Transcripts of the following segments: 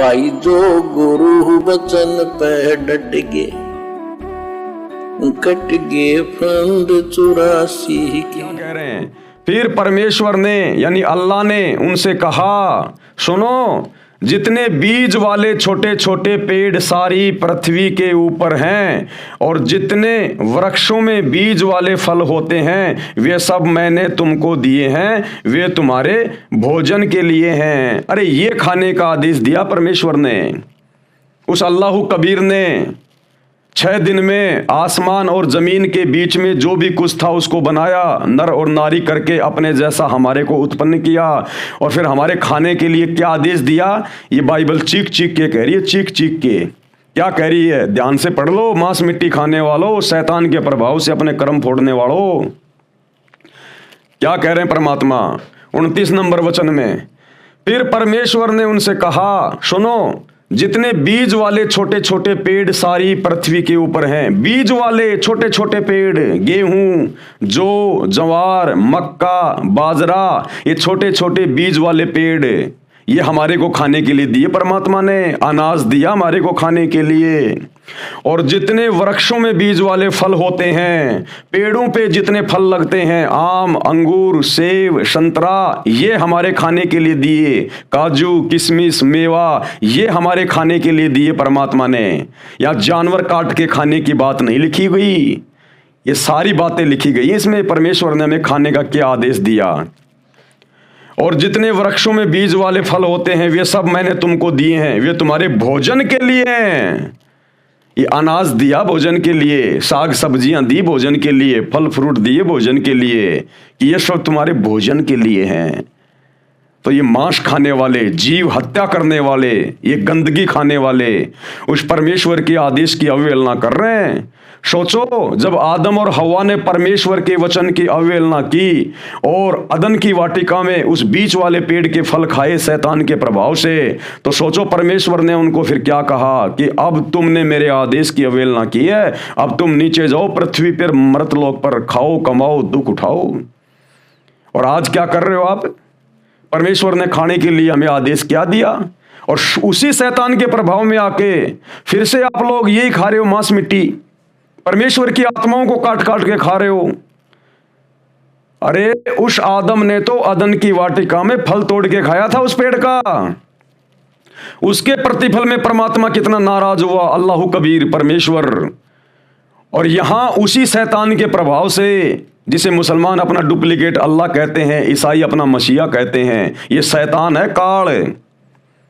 भाई जो गुरु वचन पे डट गे, कट गे फंद 84 के। कह रहे हैं फिर परमेश्वर ने यानी अल्लाह ने उनसे कहा, सुनो, जितने बीज वाले छोटे छोटे पेड़ सारी पृथ्वी के ऊपर हैं और जितने वृक्षों में बीज वाले फल होते हैं वे सब मैंने तुमको दिए हैं, वे तुम्हारे भोजन के लिए हैं। अरे ये खाने का आदेश दिया परमेश्वर ने। उस अल्लाह कबीर ने 6 दिन में आसमान और जमीन के बीच में जो भी कुछ था उसको बनाया, नर और नारी करके अपने जैसा हमारे को उत्पन्न किया और फिर हमारे खाने के लिए क्या आदेश दिया। ये बाइबल चीख चीख के कह रही है, चीख चीख के क्या कह रही है, ध्यान से पढ़ लो। मांस मिट्टी खाने वालों, शैतान के प्रभाव से अपने कर्म फोड़ने वालों, क्या कह रहे हैं परमात्मा 29 नंबर वचन में। फिर परमेश्वर ने उनसे कहा, सुनो, जितने बीज वाले छोटे छोटे पेड़ सारी पृथ्वी के ऊपर हैं, बीज वाले छोटे छोटे पेड़, गेहूं, जौ, जवार, मक्का, बाजरा, ये छोटे छोटे बीज वाले पेड़ ये हमारे को खाने के लिए दिए। परमात्मा ने अनाज दिया हमारे को खाने के लिए। और जितने वृक्षों में बीज वाले फल होते हैं, पेड़ों पे जितने फल लगते हैं, आम, अंगूर, सेब, संतरा, ये हमारे खाने के लिए दिए। काजू, किशमिश, मेवा, ये हमारे खाने के लिए दिए परमात्मा ने। या जानवर काट के खाने की बात नहीं लिखी गई, ये सारी बातें लिखी गई इसमें। परमेश्वर ने हमें खाने का क्या आदेश दिया। और जितने वृक्षों में बीज वाले फल होते हैं वे सब मैंने तुमको दिए हैं, वे तुम्हारे भोजन के लिए हैं। ये अनाज दिया भोजन के लिए, साग सब्जियां दी भोजन के लिए, फल फ्रूट दिए भोजन के लिए, कि ये सब तुम्हारे भोजन के लिए हैं। तो ये मांस खाने वाले, जीव हत्या करने वाले, ये गंदगी खाने वाले उस परमेश्वर के आदेश की अवहेलना कर रहे हैं। सोचो, जब आदम और हवा ने परमेश्वर के वचन की अवहेलना की और अदन की वाटिका में उस बीच वाले पेड़ के फल खाए शैतान के प्रभाव से, तो सोचो परमेश्वर ने उनको फिर क्या कहा कि अब तुमने मेरे आदेश की अवहेलना की है, अब तुम नीचे जाओ पृथ्वी पर, मर्तलोक पर, खाओ, कमाओ, दुख उठाओ। और आज क्या कर रहे हो आप? परमेश्वर ने खाने के लिए हमें आदेश क्या दिया और उसी शैतान के प्रभाव में आके फिर से आप लोग यही खा रहे हो, मांस मिट्टी, परमेश्वर की आत्माओं को काट काट के खा रहे हो। अरे उस आदम ने तो अदन की वाटिका में फल तोड़ के खाया था उस पेड़ का, उसके प्रतिफल में परमात्मा कितना नाराज हुआ, अल्लाह कबीर परमेश्वर। और यहां उसी शैतान के प्रभाव से, जिसे मुसलमान अपना डुप्लीकेट अल्लाह कहते हैं, ईसाई अपना मसीहा कहते हैं, ये शैतान है, काल।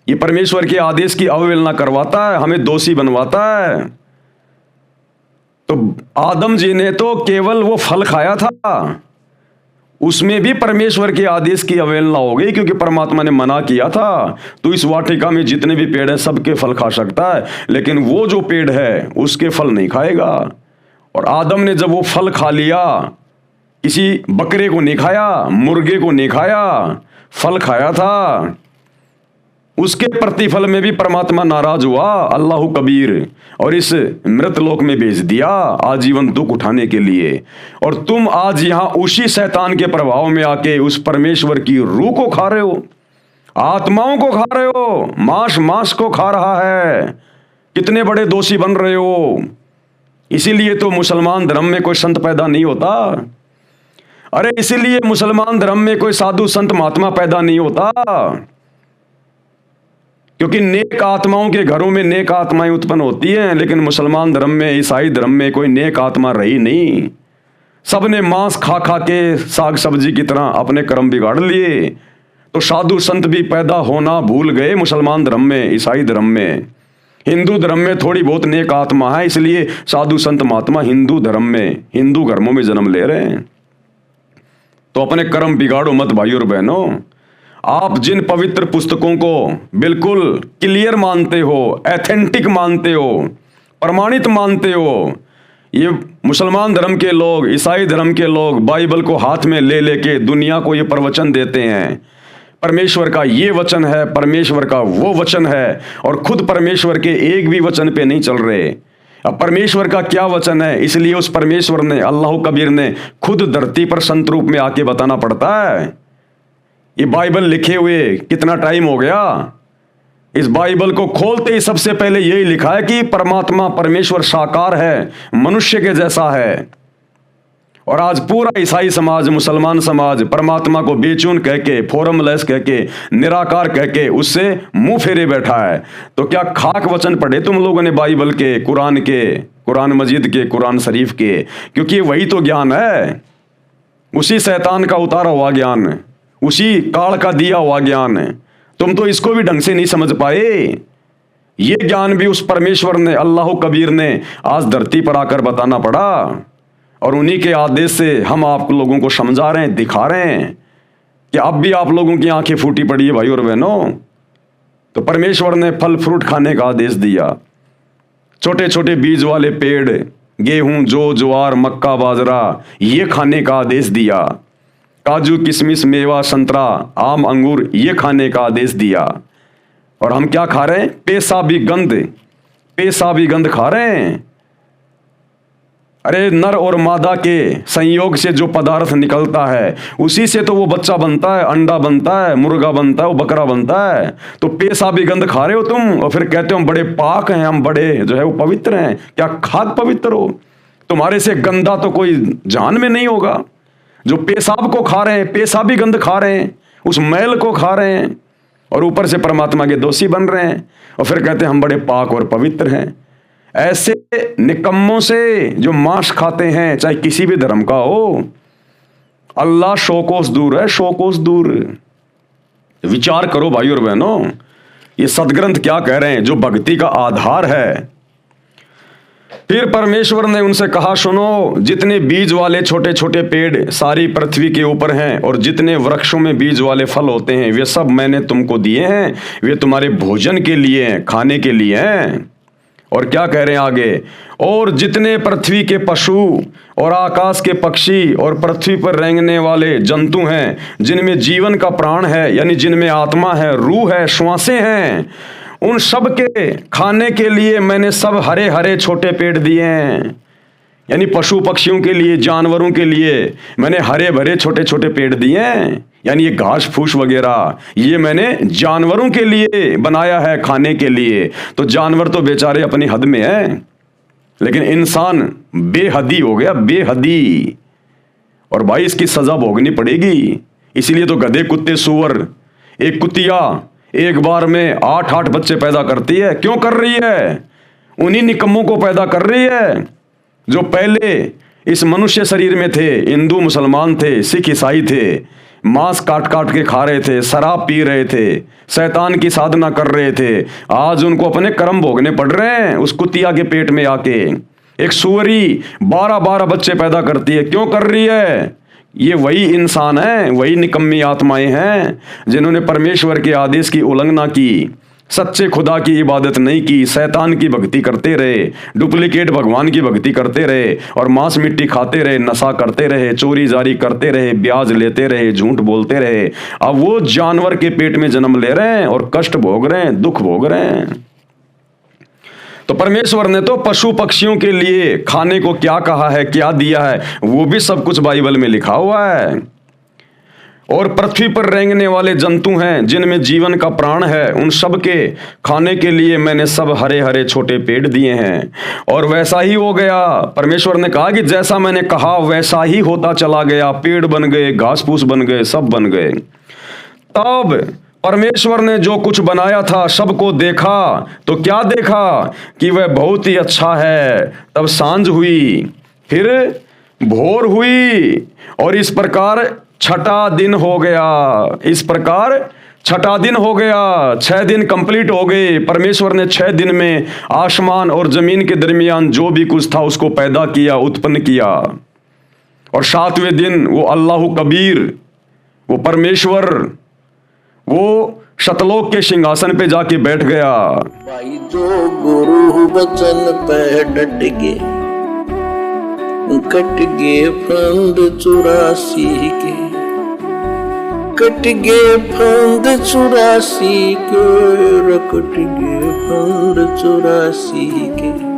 ये परमेश्वर के आदेश की अवहेलना करवाता है, हमें दोषी बनवाता है। तो आदम जी ने तो केवल वो फल खाया था, उसमें भी परमेश्वर के आदेश की अवहेलना हो गई, क्योंकि परमात्मा ने मना किया था तो इस वाटिका में जितने भी पेड़ हैं सबके फल खा सकता है, लेकिन वो जो पेड़ है उसके फल नहीं खाएगा। और आदम ने जब वो फल खा लिया, किसी बकरे को नहीं खाया, मुर्गे को नहीं खाया, फल खाया था, उसके प्रतिफल में भी परमात्मा नाराज हुआ, अल्लाह कबीर, और इस मृत लोक में भेज दिया आजीवन दुख उठाने के लिए। और तुम आज यहां उसी शैतान के प्रभाव में आके उस परमेश्वर की रूह को खा रहे हो, आत्माओं को खा रहे हो, मांस को खा रहा है। कितने बड़े दोषी बन रहे हो। इसीलिए तो मुसलमान धर्म में कोई संत पैदा नहीं होता। अरे इसीलिए मुसलमान धर्म में कोई साधु संत महात्मा पैदा नहीं होता, क्योंकि नेक आत्माओं के घरों में नेक आत्माएं उत्पन्न होती हैं। लेकिन मुसलमान धर्म में, ईसाई धर्म में कोई नेक आत्मा रही नहीं। सबने मांस खा खा के साग सब्जी की तरह अपने कर्म बिगाड़ लिए। तो साधु संत भी पैदा होना भूल गए मुसलमान धर्म में, ईसाई धर्म में। हिंदू धर्म में थोड़ी बहुत नेक आत्मा है, इसलिए साधु संत महात्मा हिंदू धर्म में, हिंदू घरों में जन्म ले रहे हैं। तो अपने कर्म बिगाड़ो मत भाइयों और बहनों। आप जिन पवित्र पुस्तकों को बिल्कुल क्लियर मानते हो, एथेंटिक मानते हो, प्रमाणित मानते हो, ये मुसलमान धर्म के लोग, ईसाई धर्म के लोग बाइबल को हाथ में ले लेके दुनिया को ये प्रवचन देते हैं, परमेश्वर का ये वचन है, परमेश्वर का वो वचन है, और खुद परमेश्वर के एक भी वचन पे नहीं चल रहे। अब परमेश्वर का क्या वचन है, इसलिए उस परमेश्वर ने, अल्लाह कबीर ने खुद धरती पर संत रूप में आके बताना पड़ता है। ये बाइबल लिखे हुए कितना टाइम हो गया, इस बाइबल को खोलते ही सबसे पहले यही लिखा है कि परमात्मा परमेश्वर साकार है, मनुष्य के जैसा है। और आज पूरा ईसाई समाज, मुसलमान समाज परमात्मा को बेचून कह के, फॉर्मलेस कह के, निराकार कह के उससे मुंह फेरे बैठा है। तो क्या खाक वचन पढ़े तुम लोगों ने बाइबल के, कुरान मजीद के, कुरान शरीफ के? क्योंकि वही तो ज्ञान है, उसी शैतान का उतारा हुआ ज्ञान, उसी काल का दिया हुआ ज्ञान है। तुम तो इसको भी ढंग से नहीं समझ पाए। ये ज्ञान भी उस परमेश्वर ने, अल्लाह कबीर ने आज धरती पर आकर बताना पड़ा, और उन्हीं के आदेश से हम आप लोगों को समझा रहे हैं, दिखा रहे हैं कि अब भी आप लोगों की आंखें फूटी पड़ी है भाई और बहनों। तो परमेश्वर ने फल फ्रूट खाने का आदेश दिया, छोटे छोटे बीज वाले पेड़, गेहूं, जौ, ज्वार, मक्का, बाजरा, ये खाने का आदेश दिया। काजू, किशमिश, मेवा, संतरा, आम, अंगूर, ये खाने का आदेश दिया। और हम क्या खा रहे हैं? पेशाबी गंध खा रहे हैं। अरे नर और मादा के संयोग से जो पदार्थ निकलता है उसी से तो वो बच्चा बनता है, अंडा बनता है, मुर्गा बनता है, वो बकरा बनता है। तो पेशाबी गंध खा रहे हो तुम, और फिर कहते हो हम बड़े पाक हैं, हम बड़े जो है वो पवित्र हैं। क्या खाद पवित्र हो? तुम्हारे से गंदा तो कोई जान में नहीं होगा। जो पेशाब को खा रहे हैं, पेशाबी गंध खा रहे हैं, उस मैल को खा रहे हैं, और ऊपर से परमात्मा के दोषी बन रहे हैं, और फिर कहते हैं हम बड़े पाक और पवित्र हैं। ऐसे निकम्मों से जो मांस खाते हैं, चाहे किसी भी धर्म का हो, अल्लाह 100 कोस दूर है, 100 कोस दूर। विचार करो भाई और बहनों, ये सदग्रंथ क्या कह रहे हैं, जो भक्ति का आधार है। फिर परमेश्वर ने उनसे कहा, सुनो, जितने बीज वाले छोटे छोटे पेड़ सारी पृथ्वी के ऊपर हैं, और जितने वृक्षों में बीज वाले फल होते हैं, वे सब मैंने तुमको दिए हैं। वे तुम्हारे भोजन के लिए हैं, खाने के लिए हैं। और क्या कह रहे हैं आगे? और जितने पृथ्वी के पशु और आकाश के पक्षी और पृथ्वी पर रेंगने वाले जंतु हैं, जिनमें जीवन का प्राण है, यानी जिनमें आत्मा है, रूह है, श्वासें हैं, उन सब के खाने के लिए मैंने सब हरे हरे छोटे पेड़ दिए हैं। यानी पशु पक्षियों के लिए, जानवरों के लिए मैंने हरे भरे छोटे छोटे पेड़ दिए हैं। यानी ये घास फूस वगैरह ये मैंने जानवरों के लिए बनाया है, खाने के लिए। तो जानवर तो बेचारे अपनी हद में है, लेकिन इंसान बेहदी हो गया, बेहदी। और भाई इसकी सजा भोगनी पड़ेगी। इसीलिए तो गधे, कुत्ते, सुअर, एक कुतिया एक बार में 8-8 बच्चे पैदा करती है। क्यों कर रही है? उन्हीं निकम्मों को पैदा कर रही है जो पहले इस मनुष्य शरीर में थे, हिंदू मुसलमान थे, सिख ईसाई थे, मांस काट काट के खा रहे थे, शराब पी रहे थे, शैतान की साधना कर रहे थे। आज उनको अपने कर्म भोगने पड़ रहे हैं उस कुतिया के पेट में आके। एक सुअरी 12-12 बच्चे पैदा करती है। क्यों कर रही है? ये वही इंसान है, वही निकम्मी आत्माएं हैं जिन्होंने परमेश्वर के आदेश की उल्लंघना की, सच्चे खुदा की इबादत नहीं की, शैतान की भक्ति करते रहे, डुप्लीकेट भगवान की भक्ति करते रहे, और मांस मिट्टी खाते रहे, नशा करते रहे, चोरी जारी करते रहे, ब्याज लेते रहे, झूठ बोलते रहे। अब वो जानवर के पेट में जन्म ले रहे हैं और कष्ट भोग रहे हैं, दुख भोग रहे हैं। तो परमेश्वर ने तो पशु पक्षियों के लिए खाने को क्या कहा है, क्या दिया है, वो भी सब कुछ बाइबल में लिखा हुआ है। और पृथ्वी पर रेंगने वाले जंतु हैं जिनमें जीवन का प्राण है, उन सब के खाने के लिए मैंने सब हरे हरे छोटे पेड़ दिए हैं। और वैसा ही हो गया। परमेश्वर ने कहा कि जैसा मैंने कहा वैसा ही होता चला गया। पेड़ बन गए, घास फूस बन गए, सब बन गए। तब परमेश्वर ने जो कुछ बनाया था सबको देखा, तो क्या देखा कि वह बहुत ही अच्छा है। तब सांझ हुई, फिर भोर हुई, और इस प्रकार छठा दिन हो गया। इस प्रकार छठा दिन हो गया। 6 दिन कंप्लीट हो गए। परमेश्वर ने 6 दिन में आसमान और जमीन के दरमियान जो भी कुछ था उसको पैदा किया, उत्पन्न किया। और 7वें दिन वो अल्लाह कबीर, वो परमेश्वर, वो शतलोक के सिंहासन पे जाके बैठ गया। भाई जो गुरु वचन पे डट गए, कट गए फंद 84 के, कट गए फंद 84 के, कट गए फंद 84 के।